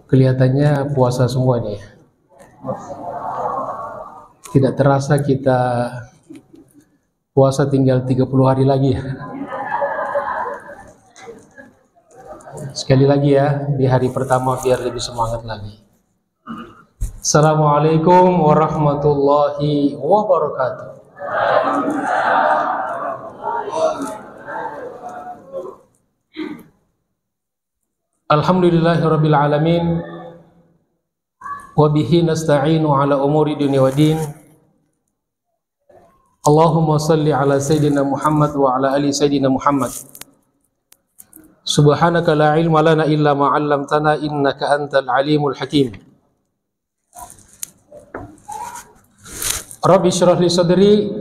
Kelihatannya puasa semua nih. Tidak terasa kita puasa tinggal 30 hari lagi. Sekali lagi ya, di hari pertama biar lebih semangat lagi. Assalamualaikum warahmatullahi wabarakatuh. Alhamdulillahirabbil alamin. Wa bihi nasta'inu ala umuri dunya waddin. Allahumma salli ala sayyidina Muhammad wa ala ali sayyidina Muhammad. Subhanaka la ilma lana illa ma 'allamtana innaka antal alimul hakim. Rabbi shrah li sadri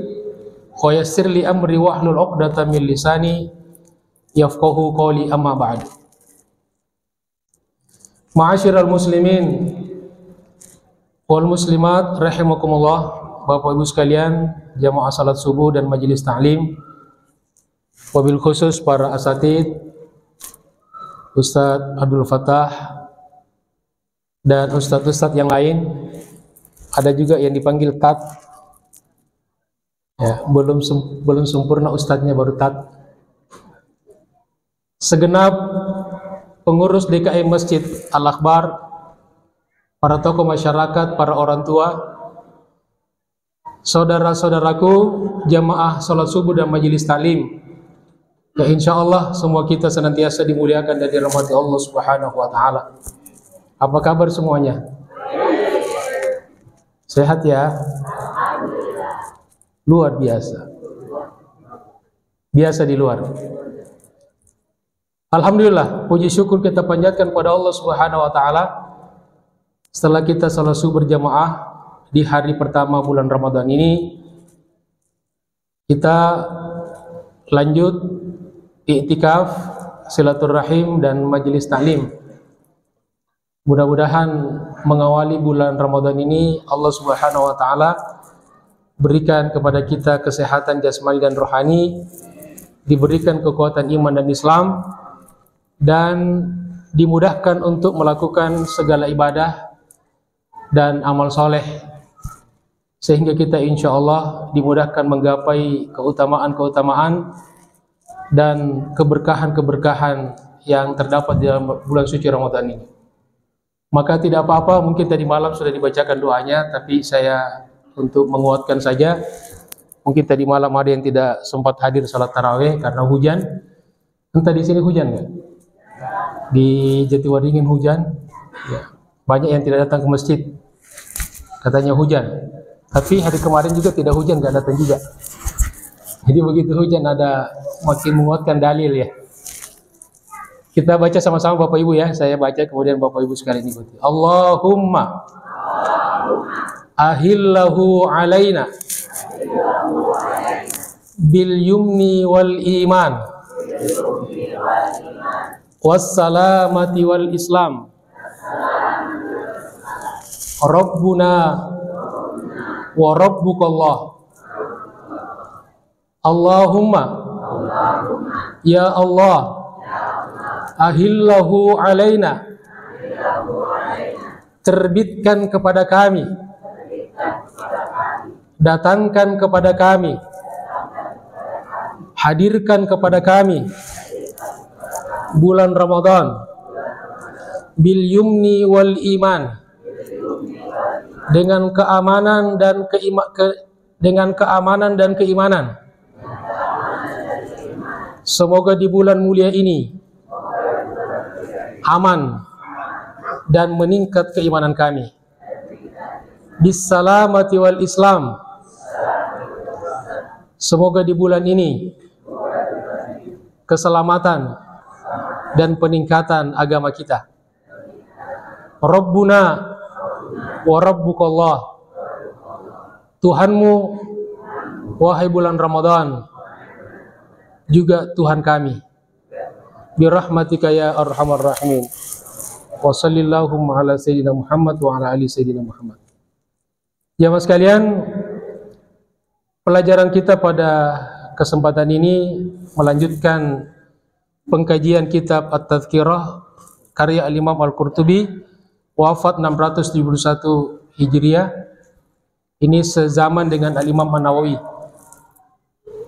wa yassir li amri wahlul 'uqdatam min lisani yafqahu qawli, amma ba'du. Ma'asyiral muslimin wal muslimat rahimakumullah, Bapak Ibu sekalian, jamaah salat subuh dan majelis ta'lim, wabil khusus para asatid, Ustadz Abdul Fattah dan ustadz-ustadz yang lain. Ada juga yang dipanggil Tat. Ya, belum sempurna ustadznya, baru Tat. Segenap pengurus DKM Masjid Al-Akbar, para tokoh masyarakat, para orang tua, saudara-saudaraku, jamaah salat subuh dan majelis taklim, ya insya Allah semua kita senantiasa dimuliakan dan dirahmati Allah Subhanahu wa Ta'ala. Apa kabar semuanya? Sehat ya? Luar biasa. Biasa di luar. Alhamdulillah, puji syukur kita panjatkan kepada Allah Subhanahu wa Ta'ala. Setelah kita salat subuh berjamaah di hari pertama bulan Ramadan ini, kita lanjut i'tikaf, silaturahim dan majelis taklim. Mudah-mudahan mengawali bulan Ramadan ini Allah Subhanahu wa Ta'ala berikan kepada kita kesehatan jasmani dan rohani, diberikan kekuatan iman dan Islam, dan dimudahkan untuk melakukan segala ibadah dan amal soleh, sehingga kita insya Allah dimudahkan menggapai keutamaan-keutamaan dan keberkahan-keberkahan yang terdapat di dalam bulan suci Ramadan ini. Maka tidak apa-apa, mungkin tadi malam sudah dibacakan doanya, tapi saya untuk menguatkan saja. Mungkin tadi malam ada yang tidak sempat hadir salat tarawih karena hujan. Entah di sini hujan nggak? Di Jatiwaringin hujan, ya. Banyak yang tidak datang ke masjid, katanya hujan. Tapi hari kemarin juga tidak hujan, nggak datang juga. Jadi begitu hujan ada makin menguatkan dalil ya. Kita baca sama-sama Bapak Ibu ya. Saya baca kemudian Bapak Ibu sekalian ikuti. Allahumma ahillahu alaina bil yumni wal iman wassalamati wal islam. Rabbuna wa rabbukallah. Allahumma, ya Allah, ahillahu alaina, terbitkan kepada kami, datangkan kepada kami, hadirkan kepada kami bulan Ramadan bil yumni wal iman, dengan keamanan dan keimanan. Semoga di bulan mulia ini aman dan meningkat keimanan kami. Bisalamati wal islam. Semoga di bulan ini keselamatan dan peningkatan agama kita. Rabbuna wa rabbukallah. Tuhanmu, wahai bulan Ramadan, juga Tuhan kami. Birahmatika ya arhamar rahimin. Wa sallallahu ala sayyidina Muhammad wa ala ali sayyidina Muhammad. Jamaah sekalian, pelajaran kita pada kesempatan ini melanjutkan pengkajian kitab At-Tadhkirah karya Al-Imam Al-Qurtubi, wafat 671 Hijriah. Ini sezaman dengan Al-Imam An-Nawawi.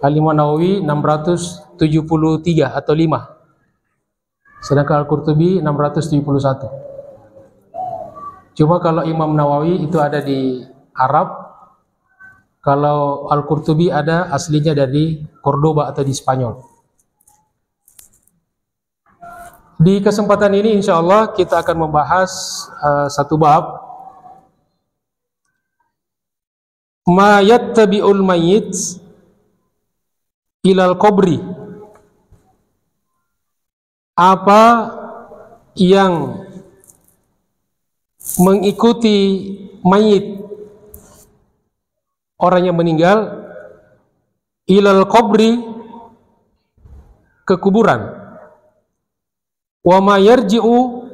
Al-Imam Nawawi 673 atau 5. Sedangkan Al-Qurtubi 671. Cuma kalau Imam Nawawi itu ada di Arab, kalau Al-Qurtubi ada aslinya dari Cordoba atau di Spanyol. Di kesempatan ini insya Allah kita akan membahas satu bab, ma yattabi'ul mayyit ilal qabri. Apa yang mengikuti mayit, orang yang meninggal, ilal qabri, ke kuburan, wa ma yarji'u,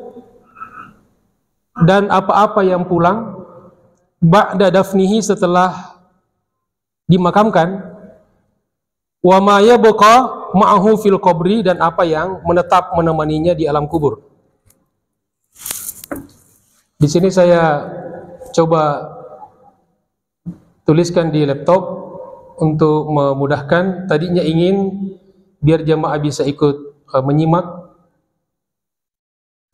dan apa-apa yang pulang, ba'da dafnihi, setelah dimakamkan, wa ma yabqa ma'ahu fil qabri, dan apa yang menetap menemaninya di alam kubur. Di sini saya coba tuliskan di laptop untuk memudahkan. Tadinya ingin biar jamaah bisa ikut menyimak,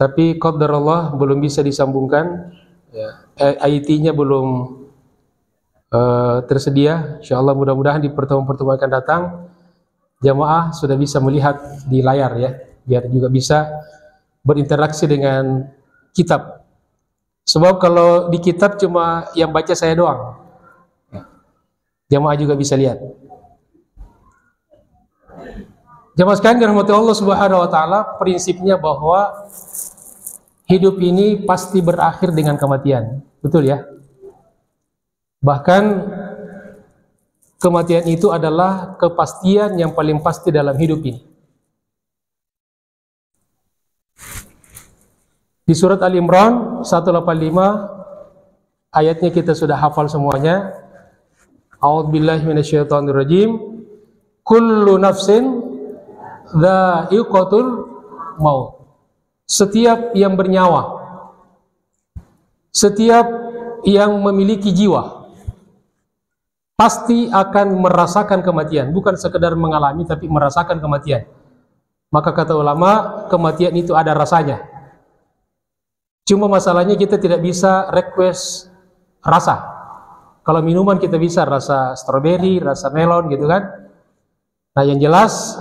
tapi qadarullah belum bisa disambungkan, ya, IT-nya belum tersedia. Insyaallah mudah-mudahan di pertemuan-pertemuan akan datang jamaah sudah bisa melihat di layar, ya, biar juga bisa berinteraksi dengan kitab. Sebab kalau di kitab cuma yang baca saya doang, jamaah juga bisa lihat. Jamaah sekalian dirahmati Allah Subhanahu wa taala, prinsipnya bahwa hidup ini pasti berakhir dengan kematian. Betul ya? Bahkan kematian itu adalah kepastian yang paling pasti dalam hidup ini. Di surat Al-Imran 185, ayatnya kita sudah hafal semuanya. A'udzubillahi minasyaitonirrajim. Kullu nafsin dha'iqatul maut. Setiap yang bernyawa, setiap yang memiliki jiwa, pasti akan merasakan kematian. Bukan sekedar mengalami, tapi merasakan kematian. Maka kata ulama, kematian itu ada rasanya. Cuma masalahnya kita tidak bisa request rasa. Kalau minuman kita bisa rasa stroberi, rasa melon gitu kan. Nah yang jelas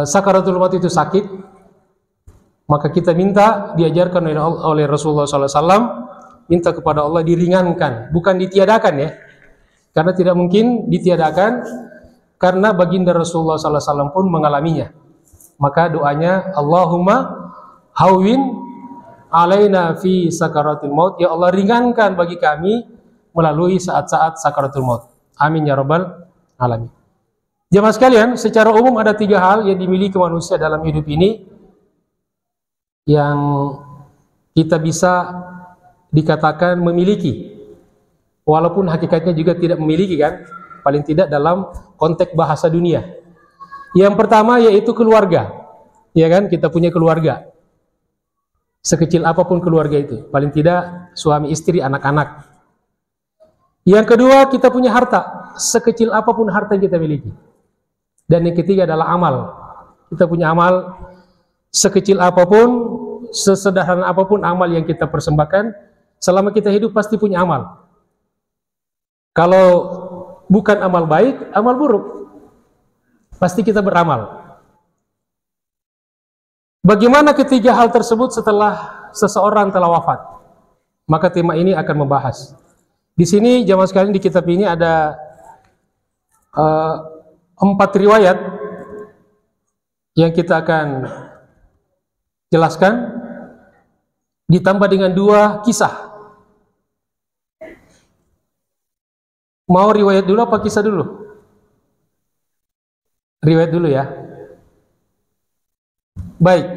sakaratul maut itu sakit. Maka kita minta, diajarkan oleh Rasulullah SAW, minta kepada Allah diringankan, bukan ditiadakan ya. Karena tidak mungkin ditiadakan, karena baginda Rasulullah SAW pun mengalaminya. Maka doanya, Allahumma hawwin alaina fi sakaratul maut. Ya Allah, ringankan bagi kami melalui saat-saat sakaratul maut. Amin ya rabbal alamin. Jemaah sekalian, secara umum ada 3 hal yang dimiliki manusia dalam hidup ini yang kita bisa dikatakan memiliki, walaupun hakikatnya juga tidak memiliki kan, paling tidak dalam konteks bahasa dunia. Yang pertama yaitu keluarga, ya kan, kita punya keluarga. Sekecil apapun keluarga itu, paling tidak suami istri, anak-anak. Yang kedua kita punya harta, sekecil apapun harta yang kita miliki. Dan yang ketiga adalah amal. Kita punya amal, sekecil apapun, sesederhana apapun amal yang kita persembahkan, selama kita hidup pasti punya amal. Kalau bukan amal baik, amal buruk, pasti kita beramal. Bagaimana ketiga hal tersebut setelah seseorang telah wafat? Maka tema ini akan membahas. Di sini jamaah sekalian, di kitab ini ada 4 riwayat yang kita akan jelaskan, ditambah dengan 2 kisah. Mau riwayat dulu apa kisah dulu? Riwayat dulu ya. Baik,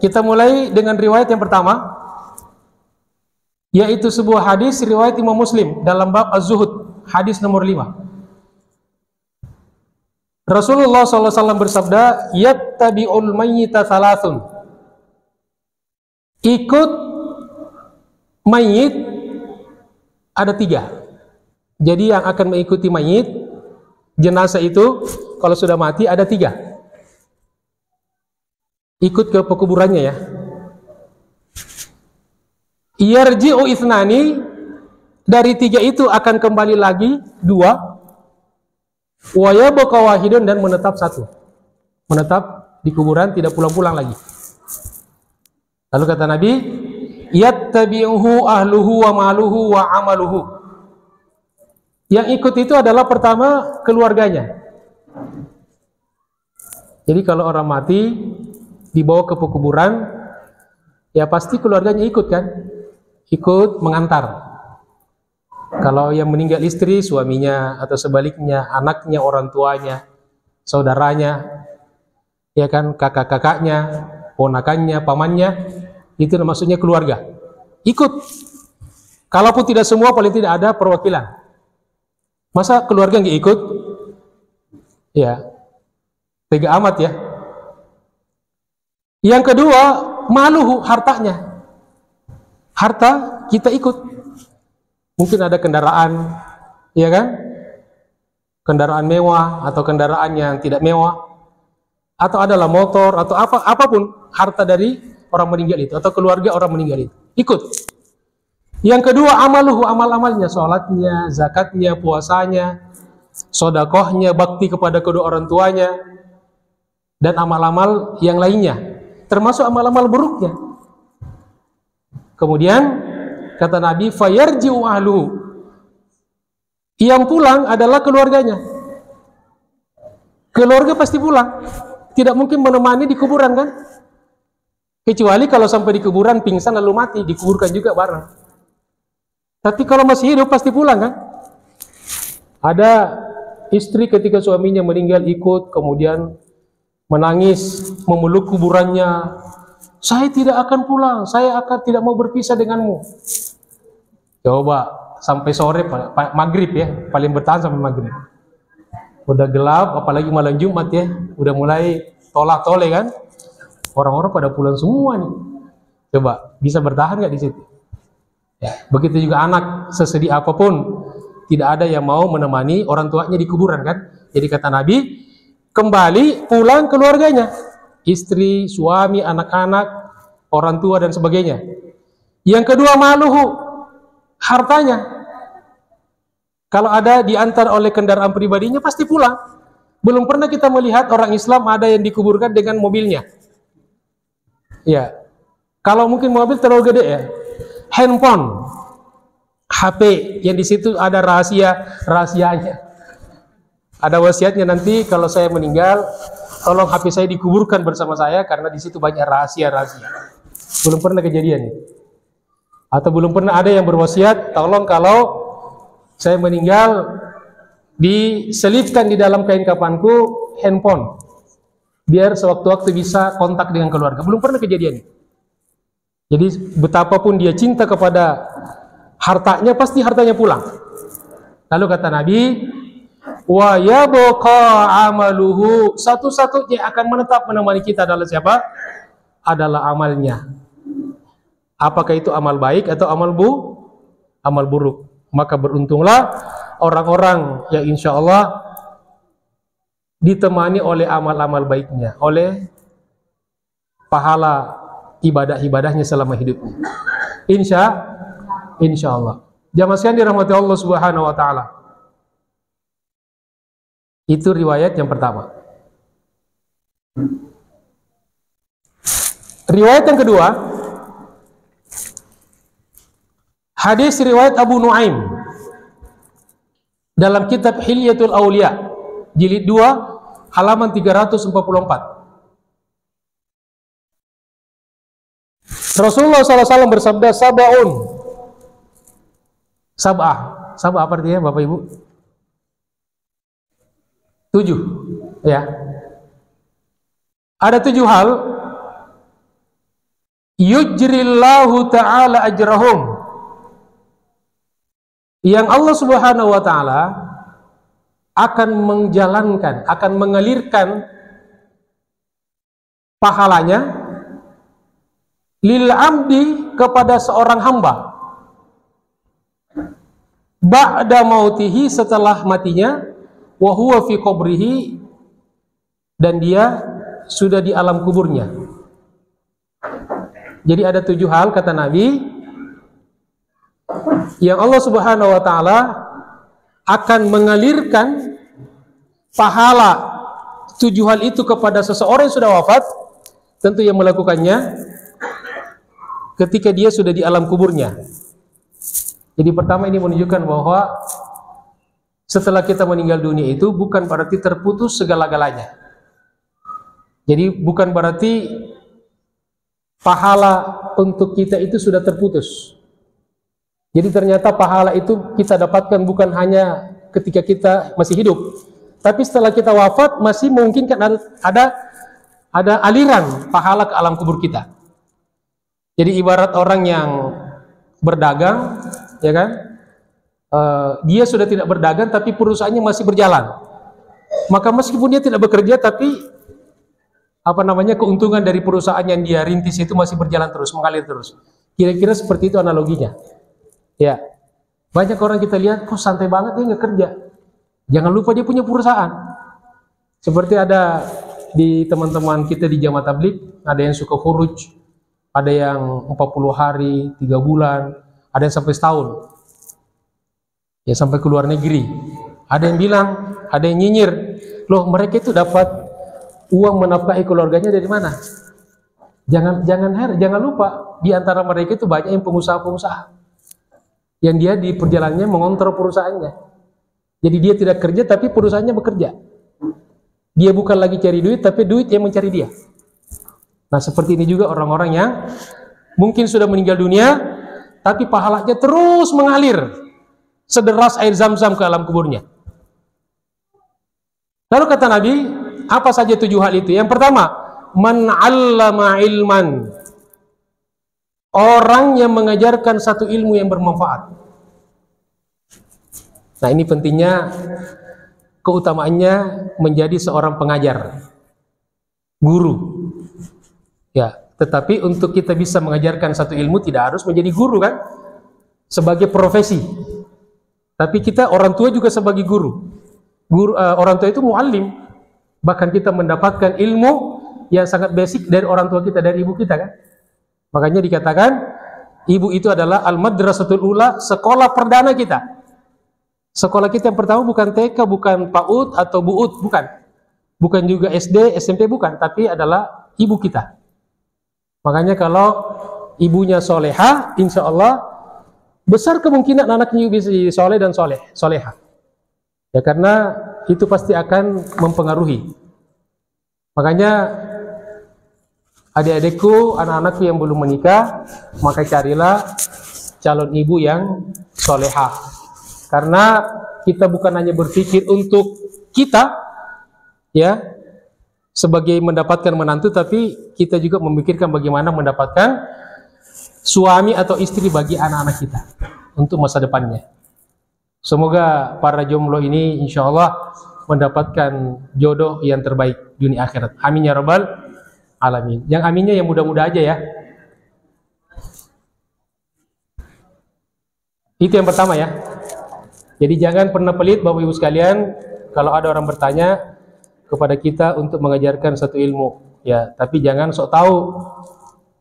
kita mulai dengan riwayat yang pertama, yaitu sebuah hadis riwayat Imam Muslim dalam bab Az-Zuhud, hadis nomor 5. Rasulullah SAW bersabda, yattabi'ul mayyita thalathun. Ikut mayit ada 3. Jadi yang akan mengikuti mayit, jenazah itu kalau sudah mati ada 3. Ikut ke pekuburannya ya. Yarji'u ithnani, dari 3 itu akan kembali lagi 2. Wa yabqa wahidun, dan menetap 1. Menetap di kuburan, tidak pulang-pulang lagi. Lalu kata Nabi, yattabi'uhu ahluhu wa maluhu wa amaluhu. Yang ikut itu adalah pertama keluarganya. Jadi kalau orang mati dibawa ke pekuburan, ya pasti keluarganya ikut kan? Ikut mengantar. Kalau yang meninggal istri, suaminya, atau sebaliknya, anaknya, orang tuanya, saudaranya, ya kan, kakak-kakaknya, ponakannya, pamannya, itu maksudnya keluarga. Ikut. Kalaupun tidak semua, paling tidak ada perwakilan. Masa keluarga nggak ikut? Ya, tega amat ya. Yang kedua, maluhu, hartanya. Harta kita ikut. Mungkin ada kendaraan, ya kan? Kendaraan mewah atau kendaraan yang tidak mewah, atau adalah motor atau apapun harta dari orang meninggal itu atau keluarga orang meninggal itu. Ikut. Yang kedua, amaluhu, amal-amalnya, sholatnya, zakatnya, puasanya, sodakohnya, bakti kepada kedua orang tuanya, dan amal-amal yang lainnya, termasuk amal-amal buruknya. Kemudian kata Nabi, fayarji'u ahluhu, yang pulang adalah keluarganya. Keluarga pasti pulang, tidak mungkin menemani di kuburan kan? Kecuali kalau sampai di kuburan pingsan lalu mati, dikuburkan juga bareng. Tapi kalau masih hidup pasti pulang kan? Ada istri ketika suaminya meninggal ikut, kemudian menangis, memeluk kuburannya. Saya tidak akan pulang, saya akan tidak mau berpisah denganmu. Coba sampai sore, maghrib ya, paling bertahan sampai maghrib. Udah gelap, apalagi malam Jumat ya, udah mulai tolak-tole kan? Orang-orang pada pulang semua nih. Coba bisa bertahan nggak di situ? Ya, begitu juga anak, sesedih apapun, tidak ada yang mau menemani orang tuanya di kuburan kan? Jadi kata Nabi, kembali pulang keluarganya, istri, suami, anak-anak, orang tua dan sebagainya. Yang kedua, maluhu, hartanya. Kalau ada diantar oleh kendaraan pribadinya pasti pulang. Belum pernah kita melihat orang Islam ada yang dikuburkan dengan mobilnya. Ya, kalau mungkin mobil terlalu gede ya. Handphone, HP yang di situ ada rahasianya. Ada wasiatnya, nanti kalau saya meninggal, tolong HP saya dikuburkan bersama saya karena di situ banyak rahasia. Belum pernah kejadian. Atau belum pernah ada yang berwasiat, tolong kalau saya meninggal diselipkan di dalam kain kafanku handphone, biar sewaktu-waktu bisa kontak dengan keluarga. Belum pernah kejadian. Jadi betapapun dia cinta kepada hartanya, pasti hartanya pulang. Lalu kata Nabi, wa yabqa amaluhu, satu-satunya akan menetap menemani kita adalah siapa? Adalah amalnya. Apakah itu amal baik atau amal buruk? Maka beruntunglah orang-orang yang insya Allah ditemani oleh amal-amal baiknya, oleh pahala ibadah-ibadahnya selama hidupnya. Insya Allah. Jamaah sekalian dirahmati Allah Subhanahu wa taala. Itu riwayat yang pertama. Riwayat yang kedua, hadis riwayat Abu Nuaim dalam kitab Hilyatul Auliya jilid 2 halaman 344. Rasulullah SAW bersabda, sab'ah apa artinya Bapak Ibu? 7 ya. Ada 7 hal yujrillahu ta'ala ajrahum, yang Allah Subhanahu wa ta'ala akan menjalankan, akan mengalirkan pahalanya lil abdi, kepada seorang hamba, ba'da mautihi, setelah matinya, wa huwa fi qabrihi, dan dia sudah di alam kuburnya. Jadi ada 7 hal, kata Nabi, yang Allah Subhanahu wa ta'ala akan mengalirkan pahala 7 hal itu kepada seseorang yang sudah wafat, tentu yang melakukannya ketika dia sudah di alam kuburnya. Jadi pertama, ini menunjukkan bahwa setelah kita meninggal dunia itu bukan berarti terputus segala-galanya. Jadi bukan berarti pahala untuk kita itu sudah terputus. Jadi ternyata pahala itu kita dapatkan bukan hanya ketika kita masih hidup, tapi setelah kita wafat masih mungkin kan ada aliran pahala ke alam kubur kita. Jadi ibarat orang yang berdagang, ya kan? Dia sudah tidak berdagang tapi perusahaannya masih berjalan. Maka meskipun dia tidak bekerja, tapi keuntungan dari perusahaan yang dia rintis itu masih berjalan terus, mengalir terus. Kira-kira seperti itu analoginya. Ya, banyak orang kita lihat kok santai banget, dia nggak kerja. Jangan lupa dia punya perusahaan. Seperti ada di teman-teman kita di Jamaah Tabligh, ada yang suka khuruj, ada yang 40 hari, 3 bulan, ada yang sampai setahun. Ya, sampai ke luar negeri. Ada yang bilang, ada yang nyinyir, loh mereka itu dapat uang menafkahi keluarganya dari mana? Jangan lupa, di antara mereka itu banyak yang pengusaha-pengusaha yang dia di perjalanannya mengontrol perusahaannya. Jadi dia tidak kerja tapi perusahaannya bekerja. Dia bukan lagi cari duit, tapi duit yang mencari dia. Nah, seperti ini juga orang-orang yang mungkin sudah meninggal dunia tapi pahalanya terus mengalir sederas air zam-zam ke alam kuburnya. Lalu kata Nabi, apa saja 7 hal itu? Yang pertama, man 'allama ilman, orang yang mengajarkan satu ilmu yang bermanfaat. Nah, ini pentingnya, keutamaannya menjadi seorang pengajar, guru. Ya, tetapi untuk kita bisa mengajarkan satu ilmu tidak harus menjadi guru kan, sebagai profesi. Tapi kita orang tua juga sebagai guru. Orang tua itu muallim. Bahkan kita mendapatkan ilmu yang sangat basic dari orang tua kita, dari ibu kita kan. Makanya dikatakan ibu itu adalah al-madrasatul ula, sekolah perdana kita. Sekolah kita yang pertama bukan TK, bukan PAUD atau BUUD, bukan. Bukan juga SD, SMP, bukan, tapi adalah ibu kita. Makanya kalau ibunya soleha, insya Allah besar kemungkinan anaknya bisa jadi soleh dan soleha. Ya, karena itu pasti akan mempengaruhi. Makanya adik-adikku, anak-anakku yang belum menikah, maka carilah calon ibu yang soleha. Karena kita bukan hanya berpikir untuk kita, ya, sebagai mendapatkan menantu, tapi kita juga memikirkan bagaimana mendapatkan suami atau istri bagi anak-anak kita untuk masa depannya. Semoga para jomblo ini insya Allah mendapatkan jodoh yang terbaik dunia akhirat. Amin ya rabbal alamin. Yang aminnya yang mudah-mudah aja ya. Itu yang pertama ya. Jadi jangan pernah pelit Bapak Ibu sekalian kalau ada orang bertanya kepada kita untuk mengajarkan satu ilmu, ya, tapi jangan sok tahu.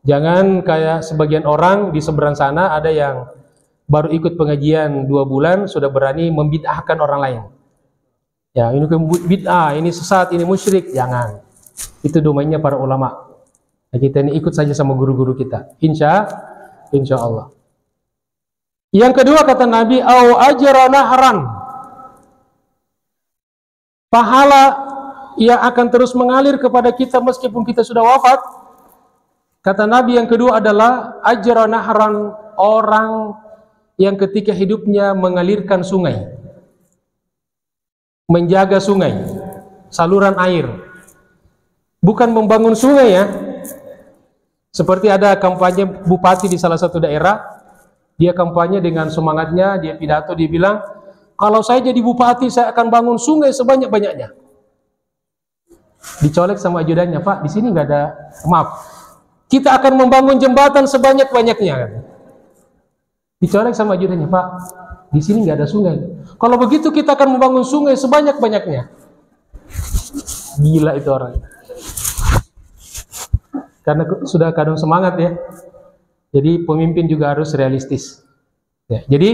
Jangan kayak sebagian orang di seberang sana, ada yang baru ikut pengajian 2 bulan sudah berani membid'ahkan orang lain. Ya, ini bid'ah, ini sesat, ini musyrik. Jangan. Itu domainnya para ulama. Nah, kita ini ikut saja sama guru-guru kita. Insya Allah. Yang kedua kata Nabi, au ajra nahran, pahala yang akan terus mengalir kepada kita meskipun kita sudah wafat. Kata Nabi yang kedua adalah ajra nahran, orang yang ketika hidupnya mengalirkan sungai, menjaga sungai, saluran air, bukan membangun sungai ya. Seperti ada kampanye bupati di salah satu daerah, dia kampanye dengan semangatnya, dia pidato, dia bilang, kalau saya jadi bupati saya akan bangun sungai sebanyak-banyaknya. Dicolek sama ajudannya, Pak, di sini nggak ada, maaf, kita akan membangun jembatan sebanyak-banyaknya. Dicolek sama ajudannya, Pak, di sini nggak ada sungai. Kalau begitu kita akan membangun sungai sebanyak-banyaknya. Gila itu orang. Karena sudah kadang semangat ya. Jadi pemimpin juga harus realistis. Ya, jadi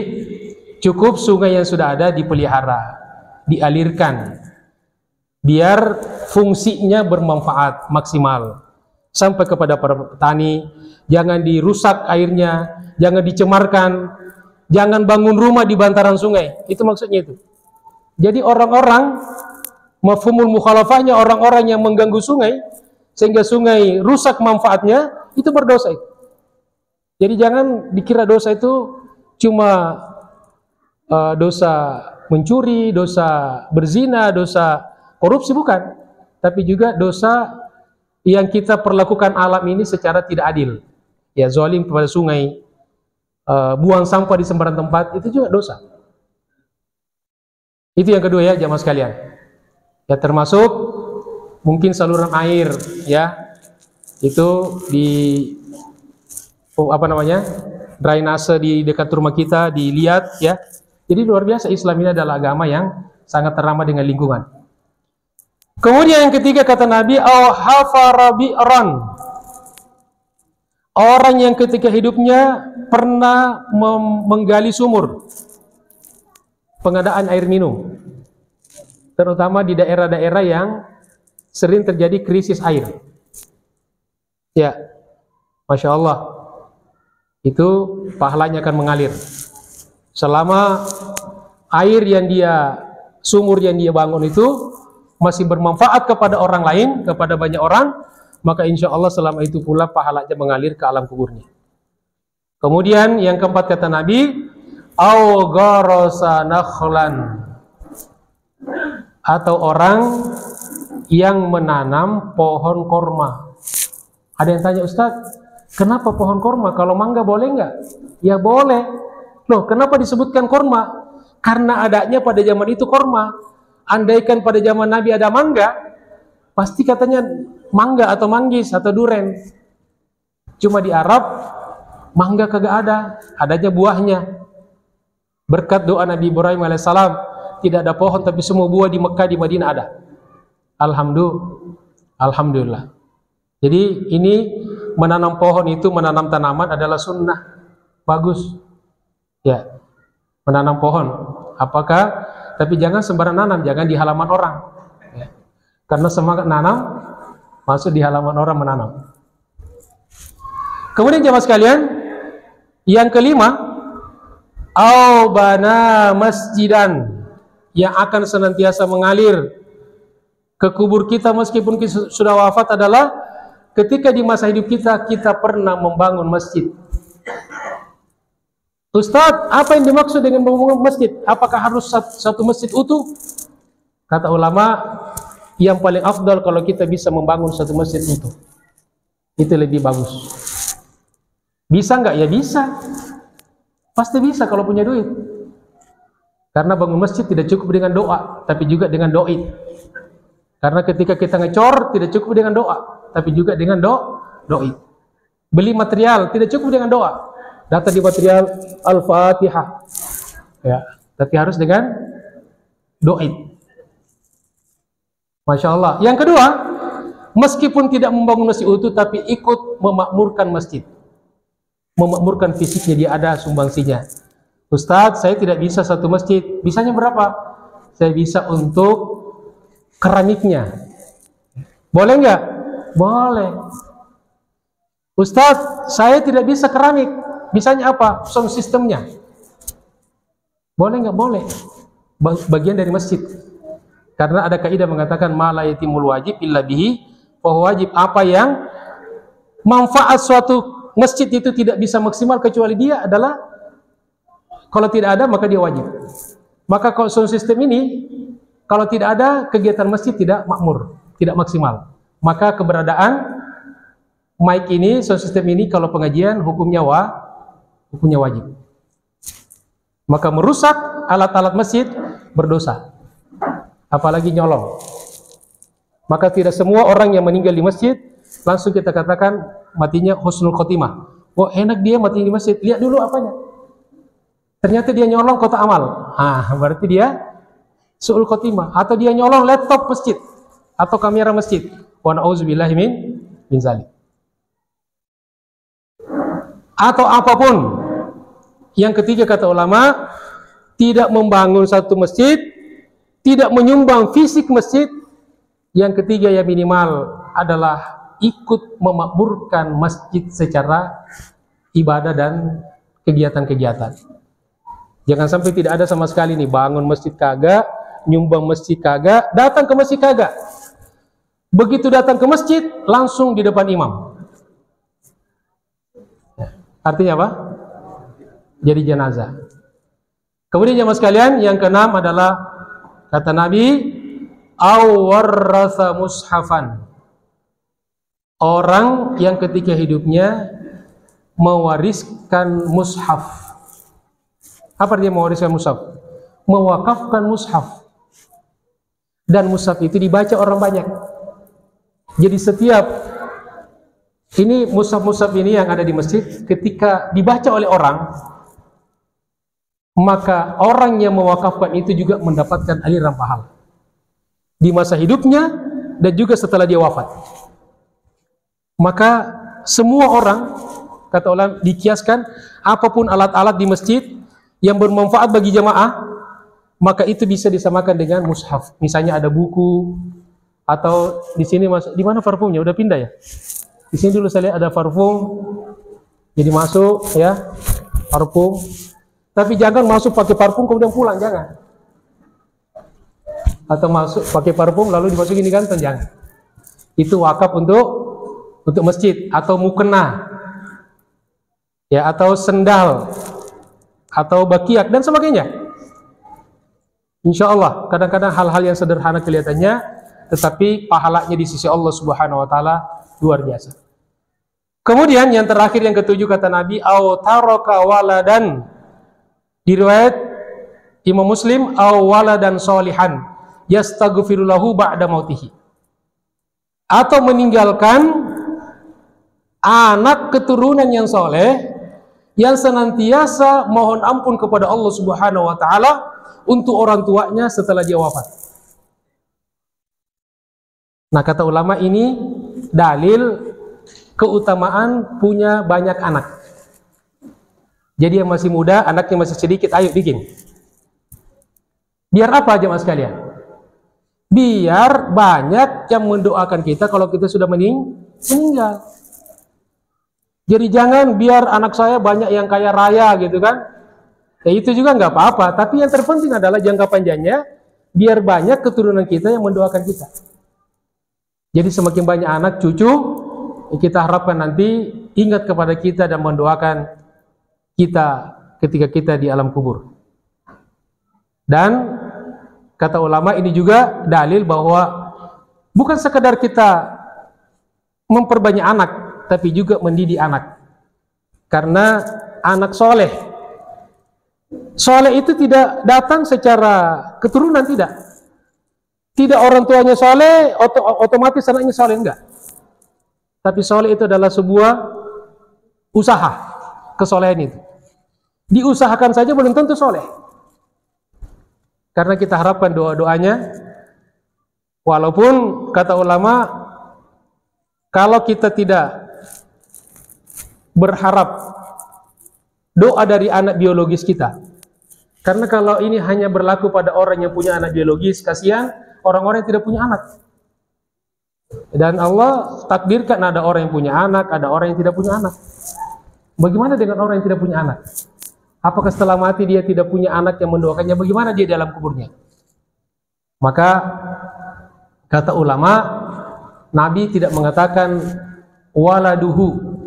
cukup sungai yang sudah ada dipelihara, dialirkan, biar fungsinya bermanfaat maksimal sampai kepada para petani. Jangan dirusak airnya, jangan dicemarkan, jangan bangun rumah di bantaran sungai. Itu maksudnya itu. Jadi orang-orang mafhumul mukhalafahnya, orang-orang yang mengganggu sungai sehingga sungai rusak manfaatnya, itu berdosa itu. Jadi jangan dikira dosa itu cuma dosa mencuri, dosa berzina, dosa korupsi, bukan. Tapi juga dosa yang kita perlakukan alam ini secara tidak adil. Ya, zalim kepada sungai, buang sampah di sembarang tempat, itu juga dosa. Itu yang kedua ya, jamaah sekalian. Ya, termasuk mungkin saluran air ya. Itu di drainase di dekat rumah kita dilihat ya. Jadi luar biasa, Islam ini adalah agama yang sangat ramah dengan lingkungan. Kemudian yang ketiga kata Nabi, au hafara bi'ran. Orang yang ketika hidupnya pernah menggali sumur pengadaan air minum, terutama di daerah-daerah yang sering terjadi krisis air. Ya, Masya Allah, itu pahalanya akan mengalir. Selama air yang sumur yang dia bangun itu masih bermanfaat kepada orang lain, kepada banyak orang, maka insya Allah selama itu pula pahalanya mengalir ke alam kuburnya. Kemudian yang keempat kata Nabi, au gharasa nakhlan, atau orang yang menanam pohon korma. Ada yang tanya, Ustaz, kenapa pohon korma? Kalau mangga boleh nggak? Ya boleh. Loh, kenapa disebutkan korma? Karena adanya pada zaman itu korma. Andaikan pada zaman Nabi ada mangga, pasti katanya mangga atau manggis atau duren. Cuma di Arab mangga kagak ada, adanya buahnya. Berkat doa Nabi Ibrahim alaihissalam, tidak ada pohon tapi semua buah di Mekah, di Madinah ada. Alhamdulillah. Jadi ini menanam pohon itu, menanam tanaman adalah sunnah, bagus. Ya, menanam pohon. Apakah? Tapi jangan sembarang nanam, jangan di halaman orang. Ya. Karena semangat nanam masuk di halaman orang menanam. Kemudian jemaah sekalian, yang kelima, au bana masjidan, yang akan senantiasa mengalir ke kubur kita meskipun kita sudah wafat adalah ketika di masa hidup kita pernah membangun masjid. Ustaz, apa yang dimaksud dengan membangun masjid? Apakah harus satu masjid utuh? Kata ulama, yang paling afdal kalau kita bisa membangun satu masjid utuh. Itu lebih bagus. Bisa nggak? Ya bisa. Pasti bisa kalau punya duit. Karena bangun masjid tidak cukup dengan doa, tapi juga dengan doi. Karena ketika kita ngecor, tidak cukup dengan doa, tapi juga dengan doi. Beli material, tidak cukup dengan doa. Data di material Al-Fatihah. Ya, tapi harus dengan doi. Masya Allah. Yang kedua, meskipun tidak membangun masjid utuh, tapi ikut memakmurkan masjid. Memakmurkan fisiknya, dia ada sumbangsinya. Ustadz, saya tidak bisa satu masjid. Bisanya berapa? Saya bisa untuk keramiknya. Boleh nggak? Boleh. Ustadz, saya tidak bisa keramik. Bisanya apa? Sound sistemnya. Boleh nggak? Boleh. Bagian dari masjid. Karena ada kaidah mengatakan ma la yatimul wajib illa bihi fa wajib. Apa yang manfaat suatu masjid itu tidak bisa maksimal kecuali dia adalah, kalau tidak ada maka dia wajib. Maka kalau sound system ini kalau tidak ada, kegiatan masjid tidak makmur, tidak maksimal. Maka keberadaan mic ini, sound system ini kalau pengajian hukumnya wajib. Maka merusak alat-alat masjid berdosa. Apalagi nyolong. Maka tidak semua orang yang meninggal di masjid langsung kita katakan matinya husnul khotimah. Wah, enak dia mati di masjid. Lihat dulu apanya. Ternyata dia nyolong kotak amal. Berarti dia su'ul khotimah. Atau dia nyolong laptop masjid atau kamera masjid. Wa na'udzubillahi min zalik. Atau apapun. Yang ketiga kata ulama, tidak membangun satu masjid, tidak menyumbang fisik masjid. Yang ketiga yang minimal adalah ikut memakmurkan masjid secara ibadah dan kegiatan-kegiatan. Jangan sampai tidak ada sama sekali nih, bangun masjid kagak, nyumbang masjid kagak, datang ke masjid kagak. Begitu datang ke masjid, langsung di depan imam. Artinya apa? Jadi jenazah. Kemudian jemaah sekalian, yang keenam adalah kata Nabi, awarrasa mushafan. Orang yang ketika hidupnya mewariskan mushaf. Apa artinya mewariskan mushaf? Mewakafkan mushaf. Dan mushaf itu dibaca orang banyak. Jadi setiap ini mushaf-mushaf ini yang ada di masjid, ketika dibaca oleh orang, maka orang yang mewakafkan itu juga mendapatkan aliran pahala di masa hidupnya dan juga setelah dia wafat. Maka semua orang, kata ulama, dikiaskan apapun alat-alat di masjid yang bermanfaat bagi jamaah, maka itu bisa disamakan dengan mushaf. Misalnya ada buku, atau di sini di mana parfumnya? Udah pindah ya? Di sini dulu saya lihat ada parfum, jadi masuk ya parfum. Tapi jangan masuk pakai parfum kemudian pulang, jangan. Atau masuk pakai parfum lalu dimasukin di kantong, jangan. Itu wakaf untuk masjid atau mukena, ya, atau sendal, atau bakiak dan sebagainya. Insya Allah kadang-kadang hal-hal yang sederhana kelihatannya, tetapi pahalanya di sisi Allah Subhanahu Wa Taala luar biasa. Kemudian yang terakhir, yang ketujuh, kata Nabi, au taraka waladan. Di riwayat Imam Muslim, au waladan sholihan yastaghfiru lahu ba'da mautihi. Atau meninggalkan anak keturunan yang soleh yang senantiasa mohon ampun kepada Allah Subhanahu Wa Taala untuk orang tuanya setelah dia wafat. Nah, kata ulama, ini dalil keutamaan punya banyak anak. Jadi yang masih muda, anaknya masih sedikit, ayo bikin. Biar apa jemaah sekalian? Biar banyak yang mendoakan kita kalau kita sudah meninggal. Jadi jangan biar anak saya banyak yang kaya raya gitu kan. Ya itu juga nggak apa-apa. Tapi yang terpenting adalah jangka panjangnya, biar banyak keturunan kita yang mendoakan kita. Jadi semakin banyak anak cucu, kita harapkan nanti ingat kepada kita dan mendoakan kita ketika kita di alam kubur. Dan kata ulama, ini juga dalil bahwa bukan sekadar kita memperbanyak anak, tapi juga mendidik anak. Karena anak soleh itu tidak datang secara keturunan, tidak. Tidak orang tuanya soleh, otomatis anaknya soleh, enggak. Tapi soleh itu adalah sebuah usaha, kesolehan itu. Diusahakan saja belum tentu soleh. Karena kita harapkan doa-doanya, walaupun kata ulama, kalau kita tidak berharap doa dari anak biologis kita, karena kalau ini hanya berlaku pada orang yang punya anak biologis, kasihan orang-orang yang tidak punya anak. Dan Allah takdirkan ada orang yang punya anak, ada orang yang tidak punya anak. Bagaimana dengan orang yang tidak punya anak? Apakah setelah mati dia tidak punya anak yang mendoakannya? Bagaimana dia dalam kuburnya? Maka kata ulama, Nabi tidak mengatakan waladuhu,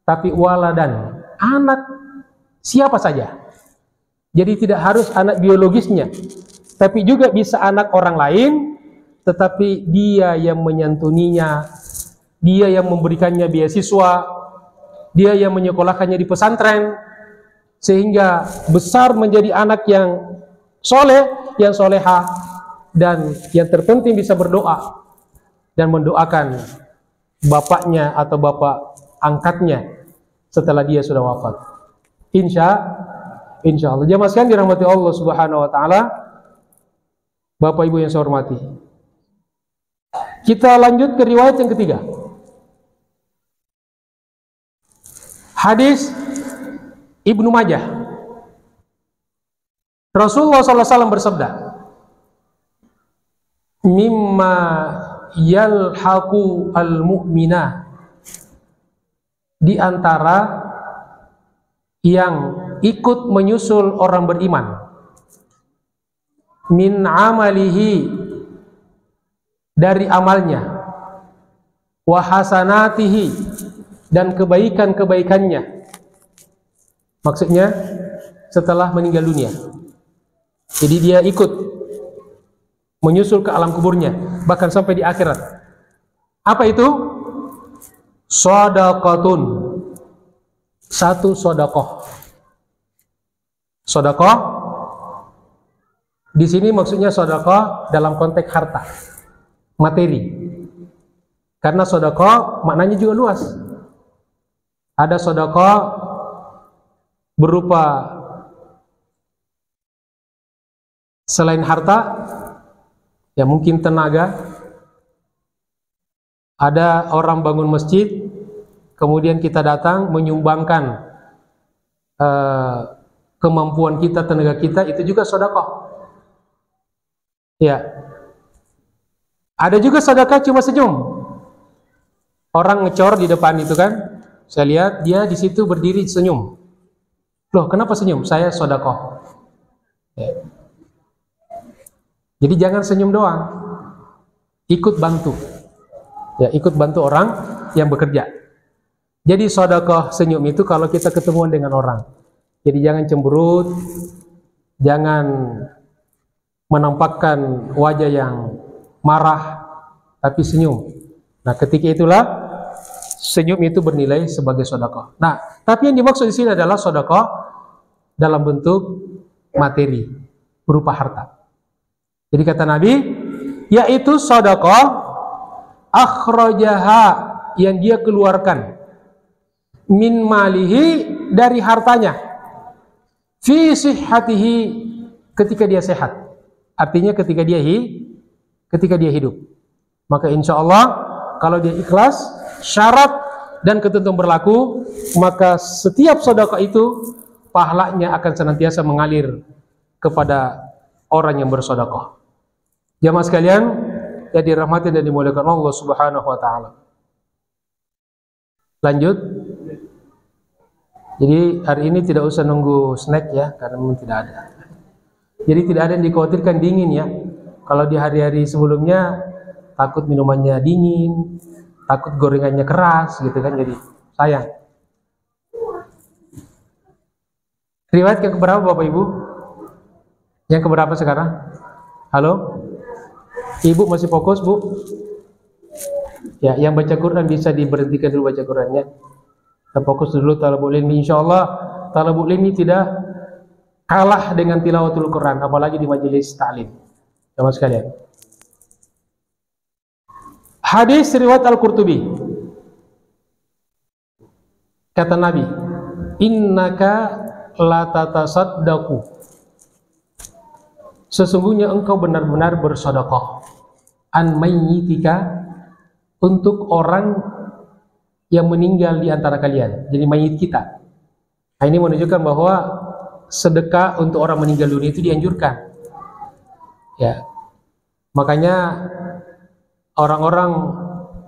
tapi waladan, anak siapa saja. Jadi tidak harus anak biologisnya, tapi juga bisa anak orang lain, tetapi dia yang menyantuninya, dia yang memberikannya beasiswa, dia yang menyekolahkannya di pesantren, sehingga besar menjadi anak yang soleh, yang soleha, dan yang terpenting bisa berdoa dan mendoakan bapaknya atau bapak angkatnya setelah dia sudah wafat. Insya Allah. Jamaah sekalian dirahmati Allah Subhanahu wa taala. Bapak Ibu yang saya hormati. Kita lanjut ke riwayat yang ketiga. Hadis Ibnu Majah. Rasulullah SAW bersabda, "Mimma yalhaqu al-mu'mina," di antara yang ikut menyusul orang beriman, min amalihi, dari amalnya, wa hasanatihi, dan kebaikan-kebaikannya. Maksudnya setelah meninggal dunia. Jadi dia ikut menyusul ke alam kuburnya, bahkan sampai di akhirat. Apa itu? Shadaqatun, satu sedekah. Sedekah di sini maksudnya sedekah dalam konteks harta, materi. Karena sedekah maknanya juga luas. Ada sedekah berupa selain harta, ya mungkin tenaga. Ada orang bangun masjid, kemudian kita datang menyumbangkan kemampuan kita, tenaga kita, itu juga sedekah. Ya. Ada juga sedekah cuma senyum. Orang ngecor di depan itu kan, saya lihat dia di situ berdiri senyum. Loh, kenapa senyum? Saya sedekah. Ya. Jadi jangan senyum doang. Ikut bantu. Ya, ikut bantu orang yang bekerja. Jadi sedekah senyum itu kalau kita ketemuan dengan orang. Jadi jangan cemberut, jangan menampakkan wajah yang marah, tapi senyum. Nah, ketika itulah senyum itu bernilai sebagai sedekah. Nah, tapi yang dimaksud di sini adalah sedekah dalam bentuk materi, berupa harta. Jadi kata Nabi, yaitu sedekah akhrajaha, yang dia keluarkan, min malihi, dari hartanya, fi sihhatihi, ketika dia sehat. Artinya ketika dia hidup. Maka insya Allah kalau dia ikhlas, syarat dan ketentuan berlaku, maka setiap sedekah itu pahalanya akan senantiasa mengalir kepada orang yang bersedekah. Jamaah sekalian yang dirahmati dan dimuliakan Allah Subhanahu wa taala. Lanjut. Jadi hari ini tidak usah nunggu snack ya, karena memang tidak ada. Jadi tidak ada yang dikhawatirkan dingin ya. Kalau di hari-hari sebelumnya takut minumannya dingin, takut gorengannya keras gitu kan, jadi sayang. Riwayat yang keberapa Bapak Ibu? Yang keberapa sekarang? Halo? Ibu masih fokus, Bu? Ya, yang baca Quran bisa diberhentikan dulu baca Qurannya. Kita fokus dulu talabul ilmi. Insyaallah talabul ilmi tidak kalah dengan tilawatul Quran, apalagi di majelis ta'lim. Sama sekalian. Hadis riwayat Al-Qurtubi. Kata Nabi, "Innaka la tatasaddaqu." Sesungguhnya engkau benar-benar bersedekah an mayyitika, untuk orang yang meninggal di antara kalian. Jadi mayit kita. Nah, ini menunjukkan bahwa sedekah untuk orang meninggal dunia itu dianjurkan. Ya. Makanya orang-orang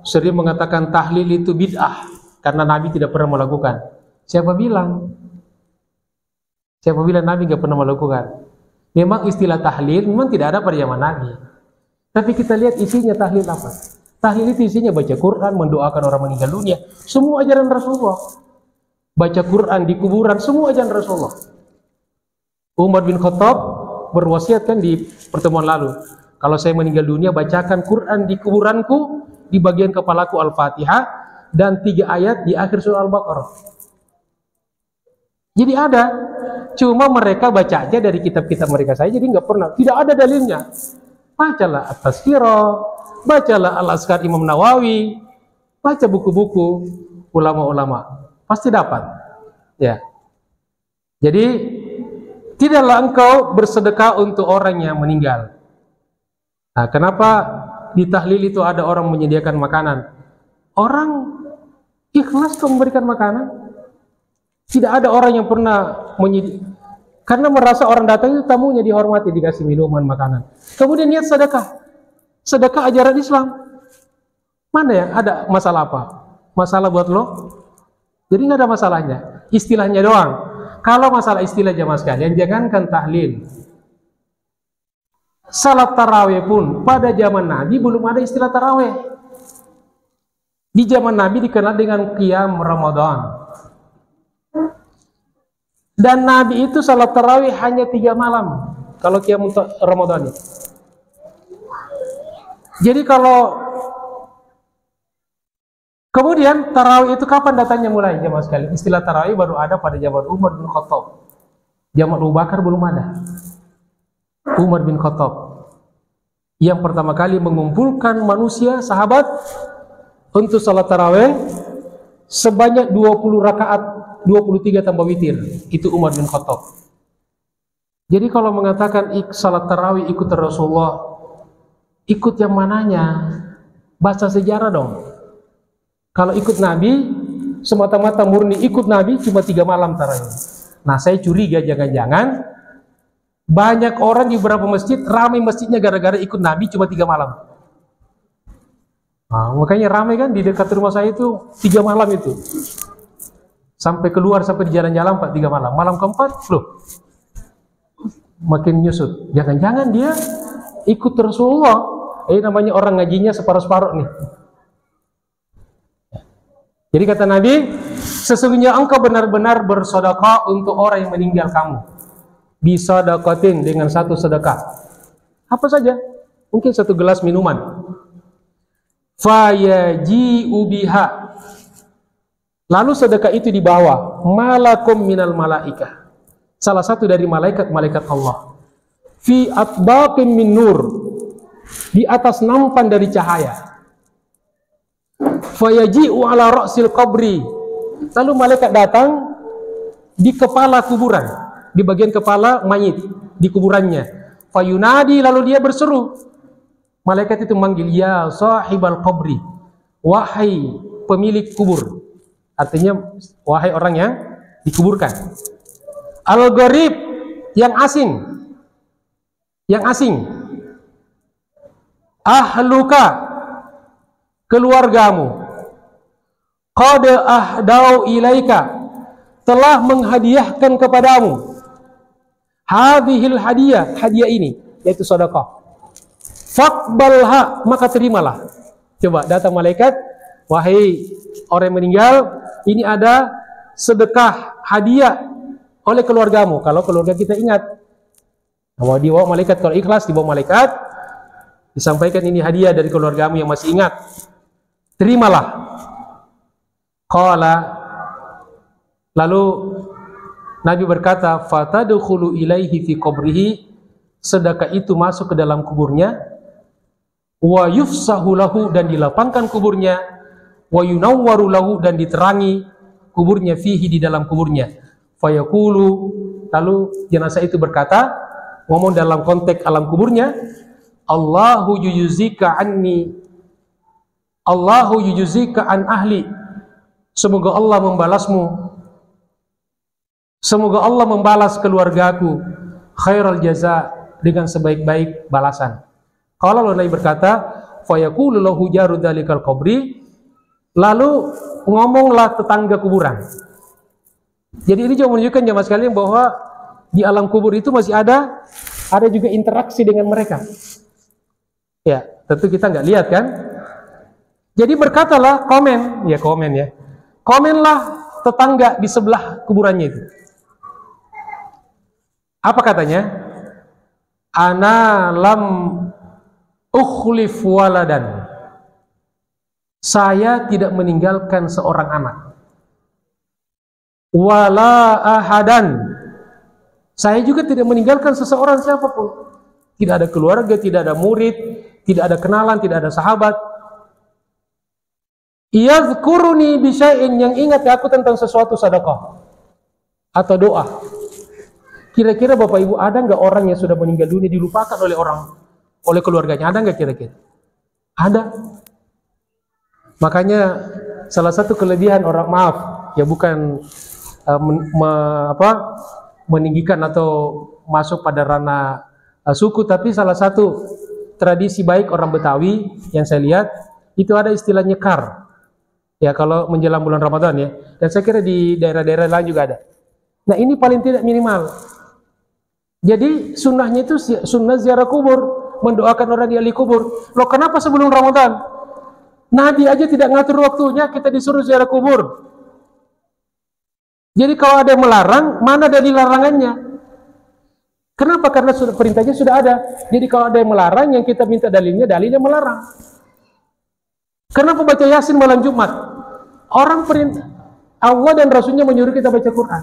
sering mengatakan tahlil itu bid'ah karena Nabi tidak pernah melakukan. Siapa bilang? Siapa bilang Nabi nggak pernah melakukan? Memang istilah tahlil memang tidak ada pada zaman Nabi. Tapi kita lihat isinya tahlil apa? Tahlil itu isinya baca Quran, mendoakan orang meninggal dunia. Semua ajaran Rasulullah. Baca Quran di kuburan, semua ajaran Rasulullah. Umar bin Khattab berwasiat kan di pertemuan lalu, kalau saya meninggal dunia, bacakan Quran di kuburanku, di bagian kepalaku Al-Fatihah, dan 3 ayat di akhir surah Al-Baqarah. Jadi ada, cuma mereka baca aja dari kitab-kitab mereka saja, jadi nggak pernah, tidak ada dalilnya. Bacalah At-Tazkirah, bacalah Al-Azkar Imam Nawawi, Baca buku-buku ulama-ulama, pasti dapat. Ya. Jadi tidaklah engkau bersedekah untuk orang yang meninggal. Nah, kenapa di tahlil itu ada orang menyediakan makanan? Orang ikhlas kok memberikan makanan. Tidak ada orang yang pernah karena merasa orang datang itu tamunya dihormati, dikasih minuman, makanan. Kemudian niat sedekah. Sedekah ajaran Islam. Mana ya? Ada masalah apa? Masalah buat lo? Jadi nggak ada masalahnya. Istilahnya doang. Kalau masalah istilah jamaah sekalian, jangankan tahlil. Salat tarawih pun pada zaman Nabi belum ada istilah tarawih. Di zaman Nabi dikenal dengan qiyam Ramadan. Dan Nabi itu salat tarawih hanya 3 malam. Kalau qiyam Ramadan. Jadi kalau kemudian tarawih itu kapan datangnya mulai jamaah sekalian? Istilah tarawih baru ada pada zaman Umar bin Khattab. Zaman Abu Bakar belum ada. Umar bin Khattab yang pertama kali mengumpulkan manusia, sahabat, untuk salat tarawih sebanyak 20 rakaat, 23 tambah witir. Itu Umar bin Khattab. Jadi kalau mengatakan salat tarawih ikut Rasulullah, ikut yang mananya? Baca sejarah dong. Kalau ikut Nabi, semata-mata murni ikut Nabi cuma 3 malam tarawih. Nah, saya curiga jangan-jangan banyak orang di beberapa masjid, ramai masjidnya gara-gara ikut Nabi cuma 3 malam. Nah, makanya ramai kan di dekat rumah saya itu 3 malam itu. Sampai keluar, sampai di jalan-jalan 3 malam. Malam keempat, loh, makin nyusut. Jangan-jangan dia ikut Rasulullah. Namanya orang ngajinya separuh-separuh nih. Jadi kata Nabi, sesungguhnya engkau benar-benar bersedekah untuk orang yang meninggal kamu. Bisadaqatin, dengan satu sedekah. Apa saja? Mungkin 1 gelas minuman. Fayaji'u biha. Lalu sedekah itu dibawa malakum minal malaikah. Salah satu dari malaikat-malaikat Allah. Fi atbaqin min nur. Di atas nampan dari cahaya. Fayaji'u ala ra'sil qabri. Lalu malaikat datang di kepala kuburan. Di bagian kepala mayit, di kuburannya. Fayunadi, lalu dia berseru. Malaikat itu manggil, ya sahibal qabri, wahai pemilik kubur. Artinya wahai orang yang dikuburkan. Al-gharib, yang asing. Yang asing. Ahluka, keluargamu. Qad ahdau ilaika, telah menghadiahkan kepadamu hadhil hadiah, hadiah ini, yaitu sedekah. Faqbalha, maka terimalah. Coba datang malaikat, wahai orang yang meninggal, ini ada sedekah hadiah oleh keluargamu. Kalau keluarga kita ingat, mau dibawa malaikat, kalau ikhlas dibawa malaikat, disampaikan ini hadiah dari keluargamu yang masih ingat, terimalah. Qala, lalu Nabi berkata, fatadkhulu ilaihi fi qabrihi, sedekah itu masuk ke dalam kuburnya, wa yufsahu lahu, dan dilapangkan kuburnya, wa yunawwaru lahu, dan diterangi kuburnya, fihi, di dalam kuburnya. Fayaqulu, lalu jenazah itu berkata, ngomong dalam konteks alam kuburnya, Allahu yujzika anni, Allahu yujzika an ahli, semoga Allah membalasmu, semoga Allah membalas keluargaku khairal jaza, dengan sebaik-baik balasan. Kalau Nabi berkata, fayaqulu lahu jaru dzalikal qabri, lalu ngomonglah tetangga kuburan. Jadi ini juga menunjukkan jemaah sekalian bahwa di alam kubur itu masih ada juga interaksi dengan mereka. Ya, tentu kita nggak lihat kan. Jadi berkatalah, komenlah tetangga di sebelah kuburannya itu. Apa katanya? Ana lam ukhlif waladan. Saya tidak meninggalkan seorang anak. Wala ahadan. Saya juga tidak meninggalkan seseorang siapapun. Tidak ada keluarga, tidak ada murid, tidak ada kenalan, tidak ada sahabat. Yadhkuruni bisya'in, yang ingat aku tentang sesuatu sedekah atau doa. Kira-kira Bapak Ibu, ada nggak orang yang sudah meninggal dunia dilupakan oleh oleh keluarganya? Ada nggak kira-kira? Ada. Makanya salah satu kelebihan orang, maaf ya, bukan meninggikan atau masuk pada ranah suku, tapi salah satu tradisi baik orang Betawi yang saya lihat itu ada istilah nyekar ya kalau menjelang bulan Ramadan ya, dan saya kira di daerah-daerah lain juga ada. Nah ini paling tidak minimal. Jadi sunnahnya itu sunnah ziarah kubur, mendoakan orang di ahli kubur. Loh kenapa sebelum Ramadan? Nabi aja tidak ngatur waktunya, kita disuruh ziarah kubur. Jadi kalau ada yang melarang, mana dalil larangannya? Kenapa? Karena perintahnya sudah ada. Jadi kalau ada yang melarang, yang kita minta dalilnya melarang. Kenapa baca Yasin malam Jumat? Orang perintah Allah dan Rasulnya menyuruh kita baca Quran.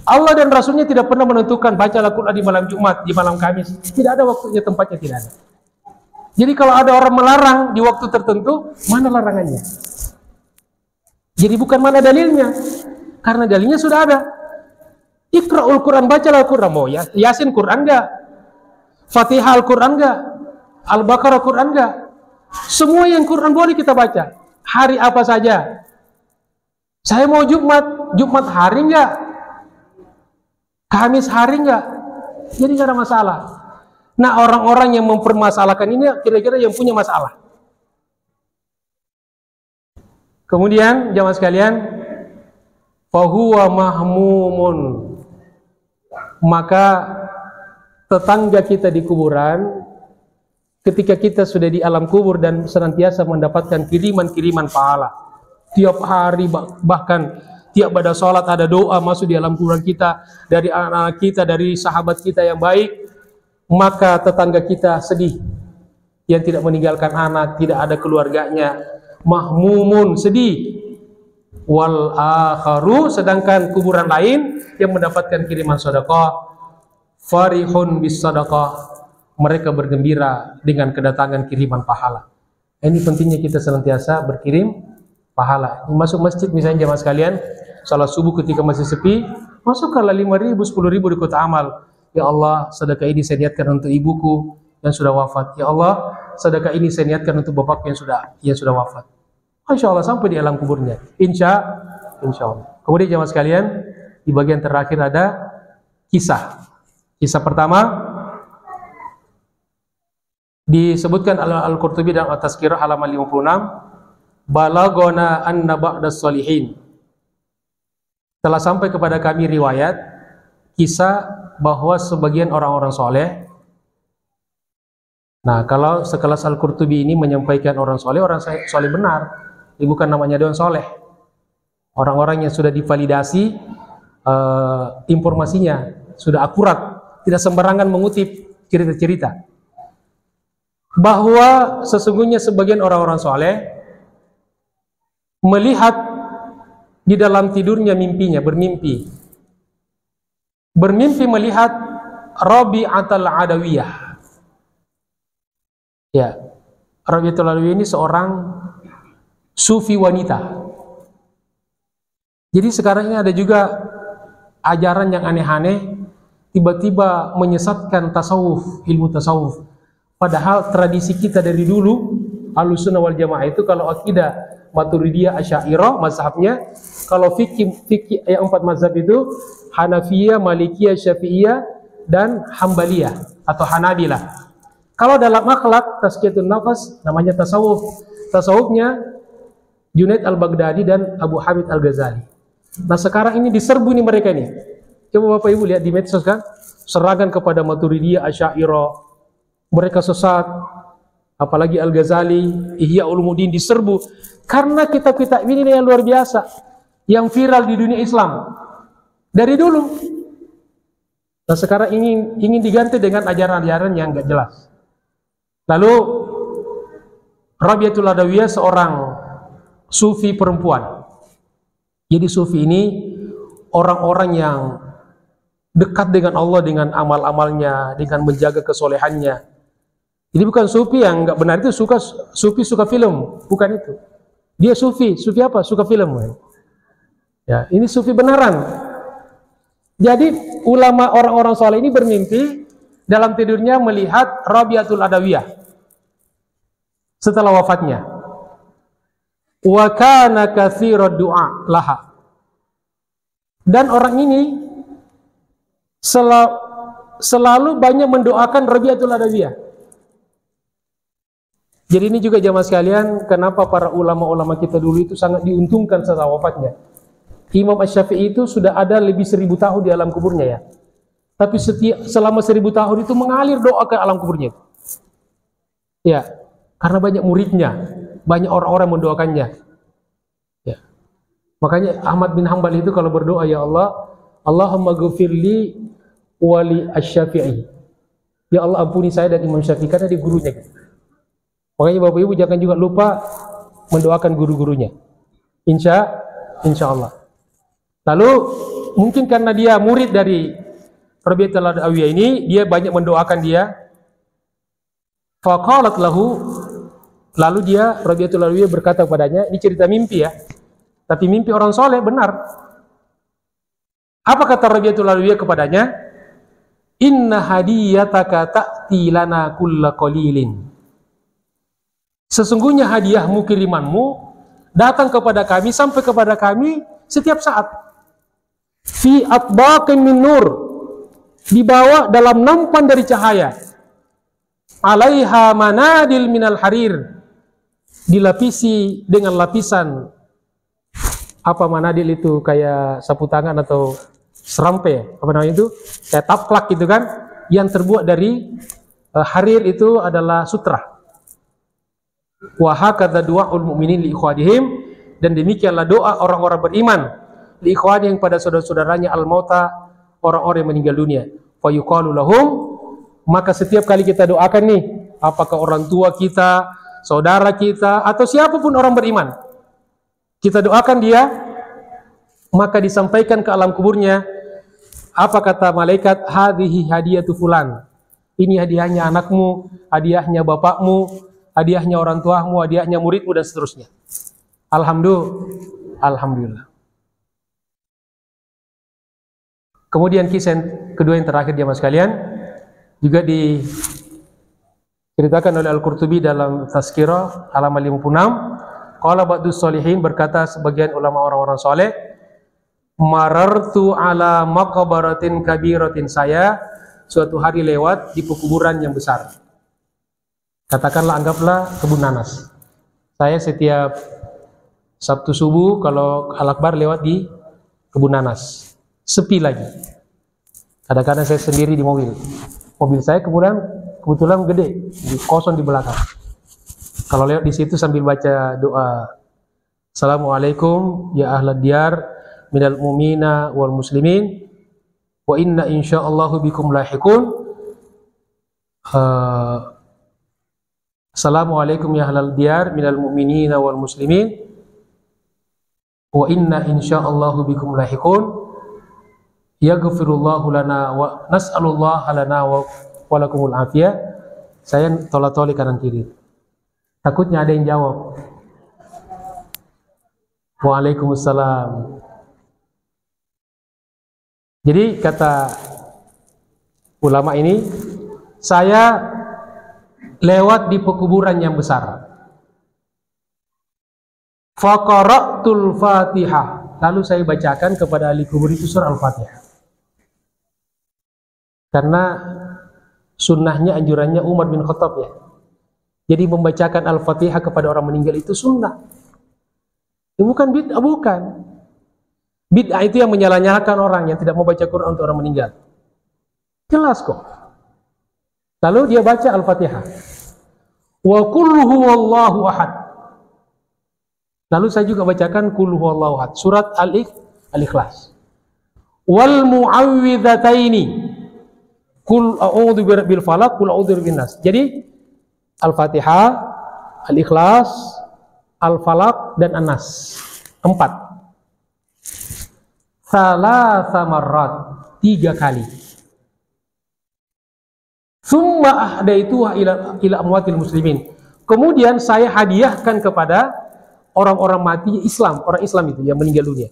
Allah dan Rasulnya tidak pernah menentukan bacalah Quran di malam Jumat, di malam Kamis. Tidak ada waktunya, tempatnya tidak ada. Jadi kalau ada orang melarang di waktu tertentu, mana larangannya? Jadi bukan mana dalilnya, karena dalilnya sudah ada. Iqra'ul Quran, bacalah Al-Quran. Mau Yasin Quran enggak? Fatihah Al-Quran enggak? Al-Baqarah Quran enggak? Semua yang Quran boleh kita baca. Hari apa saja. Saya mau Jumat hari enggak? Kamis hari enggak? Jadi enggak ada masalah. Nah, orang-orang yang mempermasalahkan ini kira-kira yang punya masalah. Kemudian jamaah sekalian, fahuwa mahmumun, maka tetangga kita di kuburan ketika kita sudah di alam kubur dan senantiasa mendapatkan kiriman-kiriman pahala tiap hari, bahkan tiap pada sholat ada doa masuk di alam kuburan kita dari anak-anak kita, dari sahabat kita yang baik, maka tetangga kita sedih yang tidak meninggalkan anak, tidak ada keluarganya, mahmumun, sedih. Wal akharu, sedangkan kuburan lain yang mendapatkan kiriman sedekah, farihun bis sedekah, mereka bergembira dengan kedatangan kiriman pahala. Ini pentingnya kita senantiasa berkirim pahala. Masuk masjid misalnya jamaah sekalian, salat subuh ketika masih sepi, masukkanlah 5.000, 10.000 di kotak amal. Ya Allah, sedekah ini saya niatkan untuk ibuku yang sudah wafat. Ya Allah, sedekah ini saya niatkan untuk bapakku yang sudah wafat. Insya Allah sampai di alam kuburnya. Insya Allah. Kemudian jamaah sekalian, di bagian terakhir ada kisah. Kisah pertama disebutkan Al-Qurtubi dalam At-Tazkirah halaman 56. Balagona anna ba'das sholihin, telah sampai kepada kami riwayat kisah bahwa sebagian orang-orang soleh. Nah, kalau sekelas Al-Qurtubi ini menyampaikan orang soleh benar, ini bukan namanya doang soleh. Orang-orang yang sudah divalidasi informasinya, sudah akurat, tidak sembarangan mengutip cerita-cerita. Bahwa sesungguhnya sebagian orang-orang soleh melihat di dalam tidurnya bermimpi melihat Rabi'atul Adawiyah. Ya, Rabi'atul Adawiyah ini seorang sufi wanita. Jadi sekarang ini ada juga ajaran yang aneh-aneh, tiba-tiba menyesatkan tasawuf, ilmu tasawuf. Padahal tradisi kita dari dulu, Ahlussunnah wal Jamaah itu kalau akidah Maturidiyah, Asy'ariyah mazhabnya, kalau fikih yang 4 mazhab itu Hanafiyah, Malikiyah, Syafi'iyah dan Hambaliyah atau Hanabilah. Kalau dalam akhlak tazkiyatun nafas namanya tasawuf. Tasawufnya Junaid al-Baghdadi dan Abu Hamid al-Ghazali. Nah, sekarang ini diserbu nih mereka ini. Coba Bapak Ibu lihat di medsos kan, serangan kepada Maturidiyah, Asy'ariyah. Mereka sesat. Apalagi Al-Ghazali, Ihya Ulumuddin diserbu karena kitab-kitab ini yang luar biasa yang viral di dunia Islam dari dulu. Nah, sekarang ingin diganti dengan ajaran-ajaran yang enggak jelas. Lalu Rabi'atul Adawiyah seorang sufi perempuan. Jadi sufi ini orang-orang yang dekat dengan Allah dengan amal-amalnya, dengan menjaga kesolehannya. Jadi bukan sufi yang enggak benar itu sufi suka film, bukan itu. Dia sufi. Sufi apa? Suka film. Ya, ini sufi beneran. Jadi ulama orang-orang soleh ini bermimpi dalam tidurnya melihat Rabi'atul Adawiyah setelah wafatnya. Wa kana katsirad du'a laha. Dan orang ini selalu banyak mendoakan Rabi'atul Adawiyah. Jadi ini juga jamaah sekalian, kenapa para ulama-ulama kita dulu itu sangat diuntungkan setelah wafatnya. Imam Asy-Syafi'i itu sudah ada lebih 1000 tahun di alam kuburnya ya. Tapi selama 1000 tahun itu mengalir doa ke alam kuburnya. Ya, karena banyak muridnya, banyak orang-orang yang mendoakannya. Ya. Makanya Ahmad bin Hanbal itu kalau berdoa, ya Allah, Allahumma ghfirli wali Asy-Syafi'i. Ya Allah, ampuni saya dan Imam Syafi'i karena dia gurunya. Makanya Bapak Ibu jangan juga lupa mendoakan guru-gurunya. Insya Allah. Lalu mungkin karena dia murid dari Rabi'atul Adawiyah ini, dia banyak mendoakan dia. Faqalat lahu, lalu dia Rabi'atul Adawiyah berkata kepadanya, ini cerita mimpi ya. Tapi mimpi orang soleh benar. Apa kata Rabi'atul Adawiyah kepadanya? Inna hadiyataka ta'ti lana kulla qalilin. Sesungguhnya hadiahmu, kirimanmu datang kepada kami, sampai kepada kami setiap saat. Fi atbaqin min nur, dibawa dalam nampan dari cahaya. Alaiha manadil minal harir, dilapisi dengan lapisan apa manadil itu, kayak sapu tangan atau serampe, apa namanya itu, kayak taplak gitu kan, yang terbuat dari harir, itu adalah sutra. Wa hakadza du'aul mu'minin li ikhwanihim, dan demikianlah doa orang-orang beriman li ikhwanihim pada saudara-saudaranya al-mauta, orang-orang yang meninggal dunia. Fa yuqalu lahum, maka setiap kali kita doakan nih, apakah orang tua kita, saudara kita, atau siapapun orang beriman, kita doakan dia, maka disampaikan ke alam kuburnya, apa kata malaikat, hadhihi hadiyatu fulan, ini hadiahnya anakmu, hadiahnya bapakmu, hadiahnya orang tuamu, hadiahnya muridmu, dan seterusnya. Alhamdulillah. Kemudian kisah kedua yang terakhir jemaah sekalian, juga diceritakan oleh Al-Qurtubi dalam Tazkirah halaman 56. Qala ba'dus sholihin, berkata sebagian ulama orang-orang soleh, marartu ala maqbaratin kabiratin, saya suatu hari lewat di pekuburan yang besar. Katakanlah, anggaplah kebun nanas. Saya setiap Sabtu subuh kalau Al-Akbar lewat di kebun nanas. Sepi lagi. Kadang-kadang saya sendiri di mobil. Mobil saya kebetulan gede, kosong di belakang. Kalau lewat di situ sambil baca doa, Assalamualaikum ya ahlad diyar minal mu'mina wal muslimin wa inna insyaallahu bikum lahiqun. Assalamualaikum ya ahlal diyar minal mu'minina wal muslimin wa inna insyaallahu bikum lahiqun. Yaghfirullahu lana wa nas'alullaha lana wa lakumul afiyah. Saya tolak-tolak kanan kiri. Takutnya ada yang jawab. Waalaikumsalam. Jadi kata ulama ini, saya lewat di pekuburan yang besar. Faqara'tul Fatihah, lalu saya bacakan kepada ahli kubur itu surah Al-Fatihah. Karena sunnahnya, anjurannya Umar bin Khattab ya. Jadi membacakan Al-Fatihah kepada orang meninggal itu sunnah. Itu bukan bid'ah, bukan. Bid'ah itu yang menyalah-nyalahkan orang yang tidak mau baca Quran untuk orang meninggal. Jelas kok. Lalu dia baca Al-Fatihah. Wa qul huwallahu ahad. Lalu saya juga bacakan qul huwallahu ahad, surat Al-Ikhlas. Wal mu'awwidhataini. Qul a'udzu birabbil falaq, qul a'udzu birabbin nas. Jadi Al-Fatihah, Al-Ikhlas, Al-Falaq, dan An-Nas. 4. Salasa marrat, 3 kali. Summa ahdaituha ila amwatil muslimin. Kemudian saya hadiahkan kepada orang-orang mati Islam, orang Islam itu yang meninggal dunia,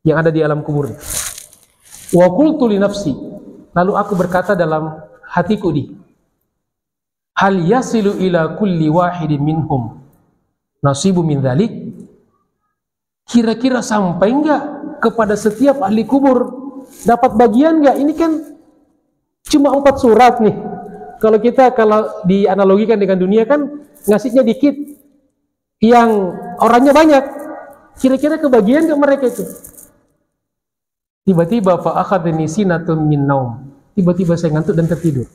yang ada di alam kuburnya. Wa qultu li nafsi, lalu aku berkata dalam hatiku hal yasilu ila kulli wahidin minhum nasibu min dzalik? Kira-kira sampai enggak kepada setiap ahli kubur dapat bagian enggak? Ini kan cuma 4 surat nih. Kalau dianalogikan dengan dunia kan ngasihnya dikit, yang orangnya banyak. Kira-kira kebagian ke mereka itu? Tiba-tiba fa akhadhani sinatun min naum. Tiba-tiba saya ngantuk dan tertidur.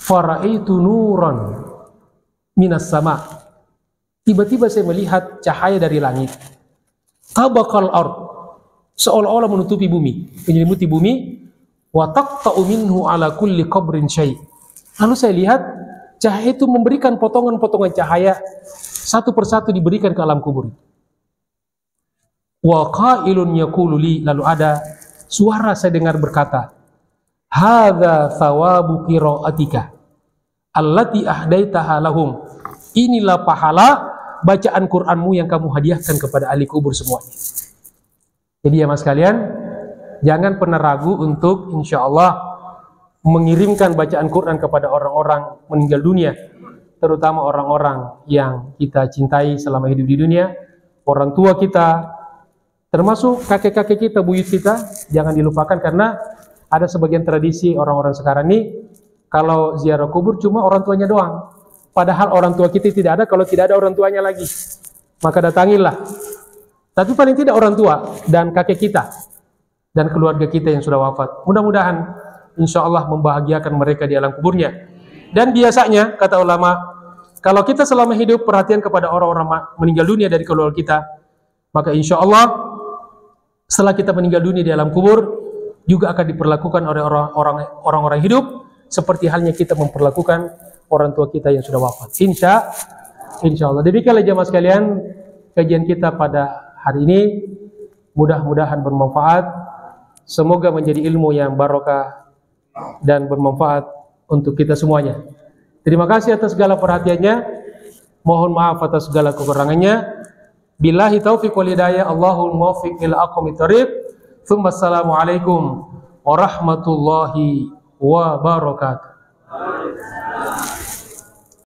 Faraitu nuran minas sama. Tiba-tiba saya melihat cahaya dari langit. Tabaqal ard, seolah-olah menutupi bumi, menyelimuti bumi. Wa taqta'u minhu ala kulli qabrin syai'. Lalu saya lihat cahaya itu memberikan potongan-potongan cahaya, satu persatu diberikan ke alam kubur. Wa qailun yaqulu li, lalu ada suara saya dengar berkata, hadza thawabu qiraatika allati ahdaitaha lahum. Inilah pahala bacaan Qur'anmu yang kamu hadiahkan kepada ahli kubur semuanya. Jadi ya mas kalian, jangan pernah ragu untuk insya Allah mengirimkan bacaan Quran kepada orang-orang meninggal dunia, terutama orang-orang yang kita cintai selama hidup di dunia, orang tua kita, termasuk kakek-kakek kita, buyut kita, jangan dilupakan. Karena ada sebagian tradisi orang-orang sekarang ini, kalau ziarah kubur cuma orang tuanya doang, padahal orang tua kita tidak ada kalau tidak ada orang tuanya lagi. Maka datangilah, tapi paling tidak orang tua dan kakek kita dan keluarga kita yang sudah wafat. Mudah-mudahan insya Allah membahagiakan mereka di alam kuburnya. Dan biasanya kata ulama, kalau kita selama hidup perhatian kepada orang-orang meninggal dunia dari keluarga kita, maka insya Allah setelah kita meninggal dunia di alam kubur juga akan diperlakukan oleh orang-orang hidup seperti halnya kita memperlakukan orang tua kita yang sudah wafat. Insya Allah. Demikianlah jemaah sekalian kajian kita pada hari ini. Mudah-mudahan bermanfaat. Semoga menjadi ilmu yang barokah dan bermanfaat untuk kita semuanya. Terima kasih atas segala perhatiannya. Mohon maaf atas segala kekurangannya. Billahi taufiq wal hidayah. Allahul muwaffiq ila aqwamit thoriq. Assalamualaikum warahmatullahi wabarakatuh.